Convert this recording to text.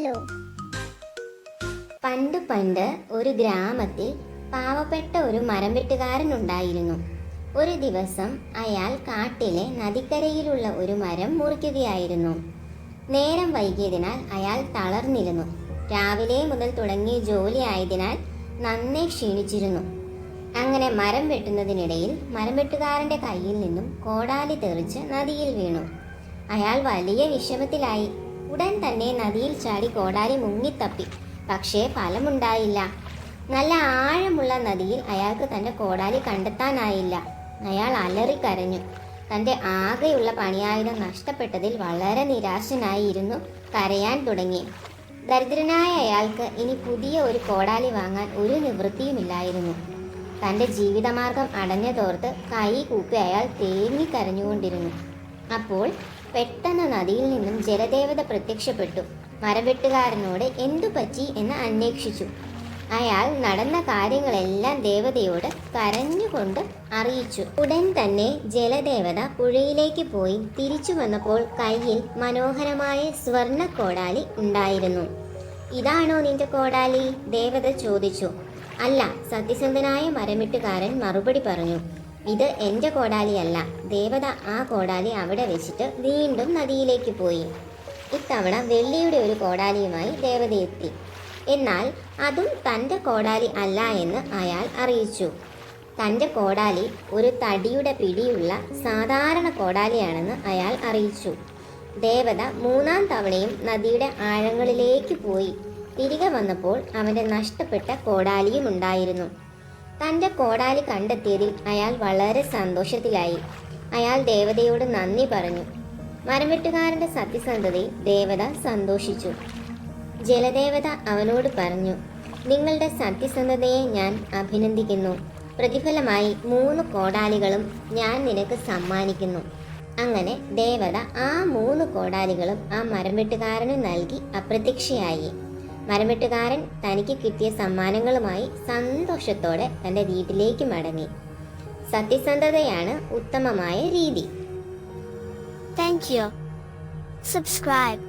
കേട്ടാലോ? പണ്ട് പണ്ട് ഒരു ഗ്രാമത്തിൽ പാവപ്പെട്ട ഒരു മരം വെട്ടുകാരൻ ഉണ്ടായിരുന്നു. ഒരു ദിവസം അയാൾ കാട്ടിലെ നദിക്കരയിലുള്ള ഒരു മരം മുറിക്കുകയായിരുന്നു. നേരം വൈകിയതിനാൽ അയാൾ തളർന്നിരുന്നു. രാവിലെ മുതൽ തുടങ്ങിയ ജോലി ആയതിനാൽ നന്നേ ക്ഷീണിച്ചിരുന്നു. അങ്ങനെ മരം വെട്ടുന്നതിനിടയിൽ മരം വെട്ടുകാരൻ്റെ കയ്യിൽ നിന്നും കോടാലി തെറിച്ച് നദിയിൽ വീണു. അയാൾ വലിയ വിഷമത്തിലായി. ഉടൻ തന്നെ നദിയിൽ ചാടി കോടാലി മുങ്ങിത്തപ്പി. പക്ഷേ ഫലമുണ്ടായില്ല. നല്ല ആഴമുള്ള നദിയിൽ അയാൾക്ക് തൻ്റെ കോടാലി കണ്ടെത്താനായില്ല. അയാൾ അലറിക്കരഞ്ഞു. തൻ്റെ ആകെയുള്ള പണിയായുധം നഷ്ടപ്പെട്ടതിൽ വളരെ നിരാശനായിരുന്നു കരയാൻ തുടങ്ങി. ദരിദ്രനായ അയാൾക്ക് ഇനി പുതിയ ഒരു കോടാലി വാങ്ങാൻ ഒരു നിവൃത്തിയുമില്ലായിരുന്നു. തൻ്റെ ജീവിതമാർഗം അടഞ്ഞതോർത്ത് കൈ കൂപ്പി അയാൾ തേങ്ങിക്കരഞ്ഞുകൊണ്ടിരുന്നു. അപ്പോൾ പെട്ടെന്ന് നദിയിൽ നിന്നും ജലദേവത പ്രത്യക്ഷപ്പെട്ടു. മരവെട്ടുകാരനോട് എന്തു പറ്റി എന്ന് അന്വേഷിച്ചു. അയാൾ നടന്ന കാര്യങ്ങളെല്ലാം ദേവതയോട് കരഞ്ഞുകൊണ്ട് അറിയിച്ചു. ഉടൻ തന്നെ ജലദേവത പുഴയിലേക്ക് പോയി തിരിച്ചു വന്നപ്പോൾ കയ്യിൽ മനോഹരമായ സ്വർണ്ണ കോടാലി ഉണ്ടായിരുന്നു. ഇതാണോ നിന്റെ കോടാലി? ദേവത ചോദിച്ചു. അല്ല, സത്യസന്ധനായ മരമെട്ടുകാരൻ മറുപടി പറഞ്ഞു. ഇത് എൻ്റെ കോടാലിയല്ല. ദേവത ആ കോടാലി അവിടെ വെച്ചിട്ട് വീണ്ടും നദിയിലേക്ക് പോയി. ഇത്തവണ വെള്ളിയുടെ ഒരു കോടാലിയുമായി ദേവത എത്തി. എന്നാൽ അതും തൻ്റെ കോടാലി അല്ല എന്ന് അയാൾ അറിയിച്ചു. തൻ്റെ കോടാലി ഒരു തടിയുടെ പിടിയുള്ള സാധാരണ കോടാലിയാണെന്ന് അയാൾ അറിയിച്ചു. ദേവത മൂന്നാം തവണയും നദിയുടെ ആഴങ്ങളിലേക്ക് പോയി. തിരികെ വന്നപ്പോൾ അവൻ്റെ നഷ്ടപ്പെട്ട കോടാലിയും ഉണ്ടായിരുന്നു. തൻ്റെ കോടാലി കണ്ടെത്തിയതിൽ അയാൾ വളരെ സന്തോഷത്തിലായി. അയാൾ ദേവതയോട് നന്ദി പറഞ്ഞു. മരംവെട്ടുകാരൻ്റെ സത്യസന്ധതയിൽ ദേവത സന്തോഷിച്ചു. ജലദേവത അവനോട് പറഞ്ഞു, നിങ്ങളുടെ സത്യസന്ധതയെ ഞാൻ അഭിനന്ദിക്കുന്നു. പ്രതിഫലമായി 3 കോടാലികളും ഞാൻ നിനക്ക് സമ്മാനിക്കുന്നു. അങ്ങനെ ദേവത ആ 3 കോടാലികളും ആ മരംവെട്ടുകാരന് നൽകി അപ്രത്യക്ഷയായി. മരംവെട്ടുകാരൻ തനിക്ക് കിട്ടിയ സമ്മാനങ്ങളുമായി സന്തോഷത്തോടെ തൻ്റെ വീട്ടിലേക്ക് മടങ്ങി. സത്യസന്ധതയാണ് ഉത്തമമായ രീതി. Thank you. Subscribe.